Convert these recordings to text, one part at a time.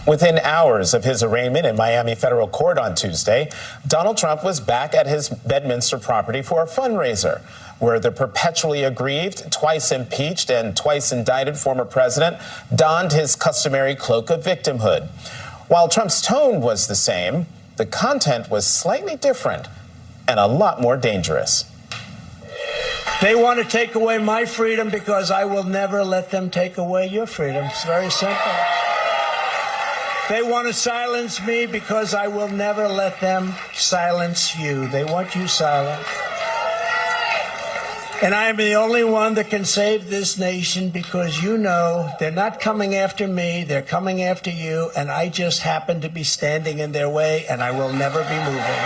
Within hours of his arraignment in Miami federal court on Tuesday, Donald Trump was back at his Bedminster property for a fundraiser, where the perpetually aggrieved, twice impeached, and twice indicted former president donned his customary cloak of victimhood. While Trump's tone was the same, the content was slightly different and a lot more dangerous. They want to take away my freedom because I will never let them take away your freedom. It's very simple. They want to silence me because I will never let them silence you. They want you silent. And I am the only one that can save this nation because you know they're not coming after me, they're coming after you, and I just happen to be standing in their way, and I will never be moving.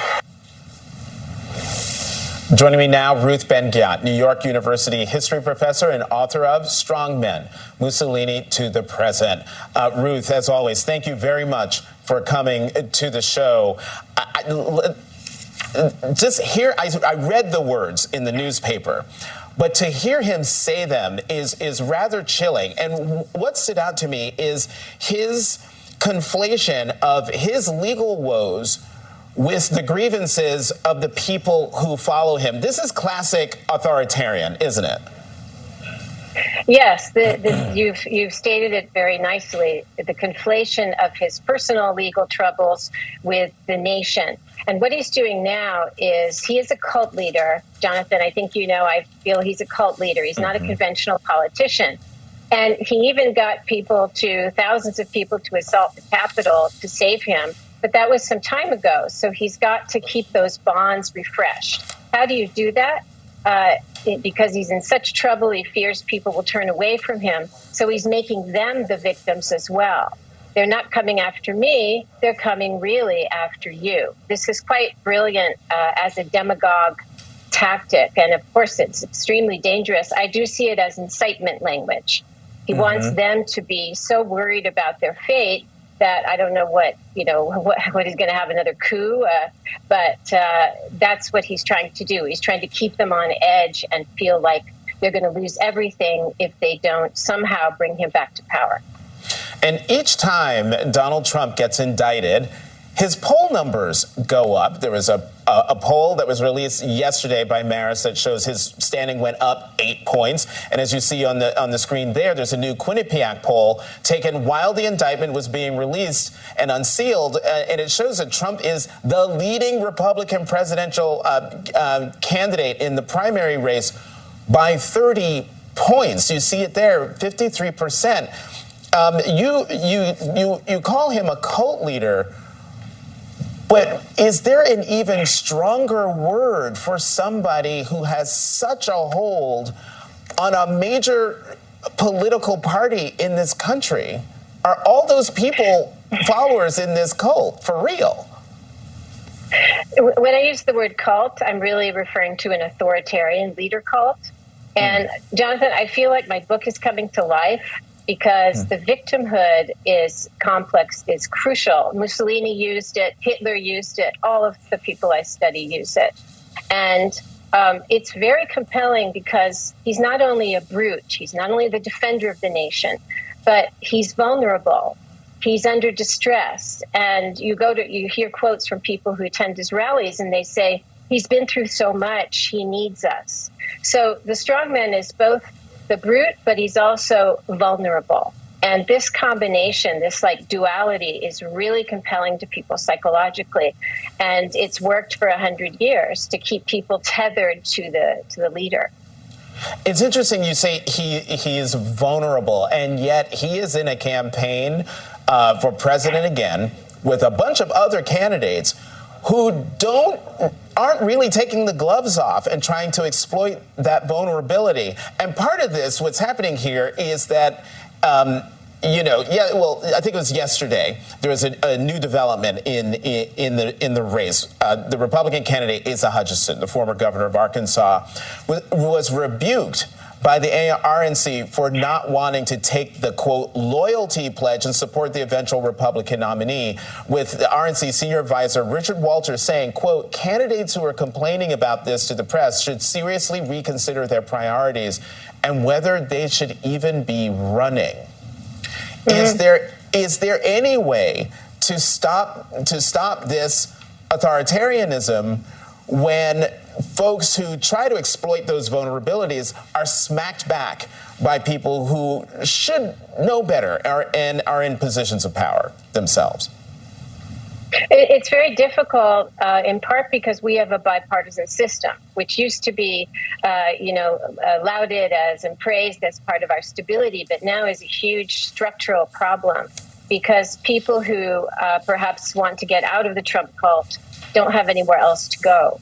Joining me now, Ruth Ben Ghiat, New York University history professor and author of Strongmen, Mussolini to the Present. Ruth, as always, thank you very much for coming to the show. Just here, I read the words in the newspaper, but to hear him say them is rather chilling. And what stood out to me is his conflation of his legal woes with the grievances of the people who follow him. This is classic authoritarian, isn't it? Yes, you've stated it very nicely, the conflation of his personal legal troubles with the nation. And what he's doing now is he is a cult leader. Jonathan, I think you know, I feel he's a cult leader. He's not a conventional politician. And he even got thousands of people to assault the Capitol to save him. But that was some time ago. So he's got to keep those bonds refreshed. How do you do that? Because he's in such trouble, he fears people will turn away from him. So he's making them the victims as well. They're not coming after me. They're coming really after you. This is quite brilliant as a demagogue tactic. And of course, it's extremely dangerous. I do see it as incitement language. He wants them to be so worried about their fate that I don't know what he's going to have another coup, but that's what he's trying to do. He's trying to keep them on edge and feel like they're going to lose everything if they don't somehow bring him back to power. And each time Donald Trump gets indicted, his poll numbers go up. There was a poll that was released yesterday by Marist that shows his standing went up 8 points. And as you see on the screen there's a new Quinnipiac poll taken while the indictment was being released and unsealed. And it shows that Trump is the leading Republican presidential candidate in the primary race by 30 points. You see it there, 53%. You call him a cult leader. But is there an even stronger word for somebody who has such a hold on a major political party in this country? Are all those people followers in this cult for real? When I use the word cult, I'm really referring to an authoritarian leader cult. And Jonathan, I feel like my book is coming to life because the victimhood is complex, is crucial. Mussolini used it, Hitler used it, all of the people I study use it. And it's very compelling because he's not only a brute, he's not only the defender of the nation, but he's vulnerable. He's under distress. And you hear quotes from people who attend his rallies and they say, he's been through so much, he needs us. So the strongman is both the brute, but he's also vulnerable. And this combination, this duality is really compelling to people psychologically. And it's worked for 100 years to keep people tethered to the leader. It's interesting you say he is vulnerable, and yet he is in a campaign for president again with a bunch of other candidates who aren't really taking the gloves off and trying to exploit that vulnerability. And part of this, what's happening here is that, I think it was yesterday, there was a new development in the race. The Republican candidate, Asa Hutchinson, the former governor of Arkansas, was rebuked by the RNC for not wanting to take the, quote, loyalty pledge and support the eventual Republican nominee, with the RNC senior advisor Richard Walters saying, quote, candidates who are complaining about this to the press should seriously reconsider their priorities and whether they should even be running. Is there any way to stop this authoritarianism when folks who try to exploit those vulnerabilities are smacked back by people who should know better and are in positions of power themselves? It's very difficult, in part because we have a bipartisan system, which used to be, lauded as and praised as part of our stability, but now is a huge structural problem because people who perhaps want to get out of the Trump cult don't have anywhere else to go.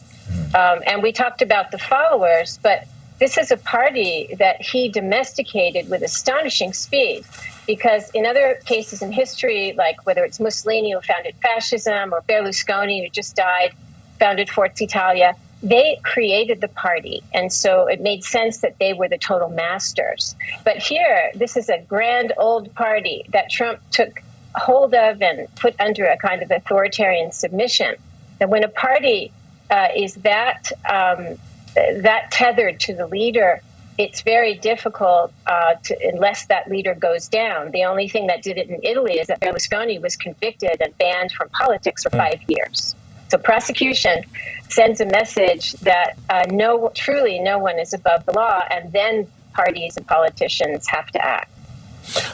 And we talked about the followers, but this is a party that he domesticated with astonishing speed. Because in other cases in history, like whether it's Mussolini who founded fascism or Berlusconi who just died, founded Forza Italia, they created the party. And so it made sense that they were the total masters. But here, this is a grand old party that Trump took hold of and put under a kind of authoritarian submission. And when a party is that tethered to the leader, it's very difficult unless that leader goes down. The only thing that did it in Italy is that Berlusconi was convicted and banned from politics for 5 years. So prosecution sends a message that truly no one is above the law, and then parties and politicians have to act.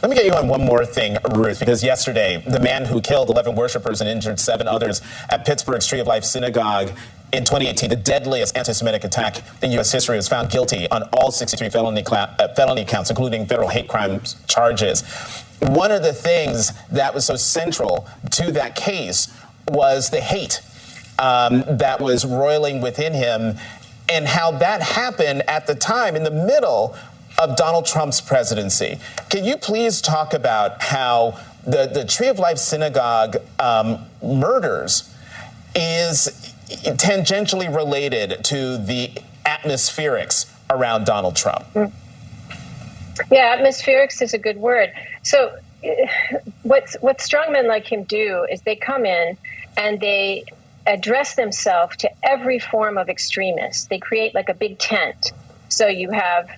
Let me get you on one more thing, Ruth, because yesterday, the man who killed 11 worshipers and injured 7 others at Pittsburgh's Tree of Life Synagogue in 2018, the deadliest anti-Semitic attack in U.S. history, was found guilty on all 63 felony counts, including federal hate crimes charges. One of the things that was so central to that case was the hate that was roiling within him, and how that happened at the time in the middle of Donald Trump's presidency. Can you please talk about how the Tree of Life Synagogue murders is tangentially related to the atmospherics around Donald Trump? Yeah, atmospherics is a good word. So what strongmen like him do is they come in and they address themselves to every form of extremists. They create like a big tent. So you have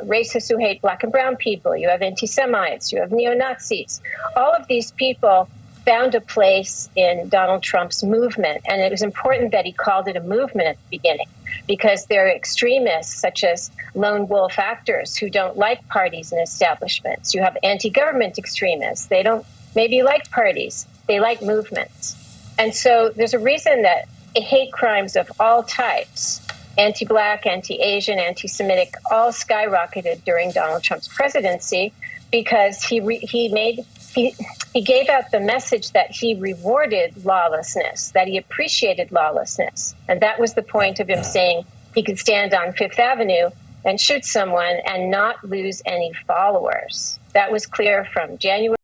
racists who hate black and brown people. You have anti-Semites. You have neo-Nazis. All of these people found a place in Donald Trump's movement. And it was important that he called it a movement at the beginning, because there are extremists such as lone wolf actors who don't like parties and establishments. You have anti-government extremists. They don't maybe like parties. They like movements. And so there's a reason that hate crimes of all types, anti-Black, anti-Asian, anti-Semitic, all skyrocketed during Donald Trump's presidency, because he gave out the message that he rewarded lawlessness, that he appreciated lawlessness. And that was the point of him saying he could stand on Fifth Avenue and shoot someone and not lose any followers. That was clear from January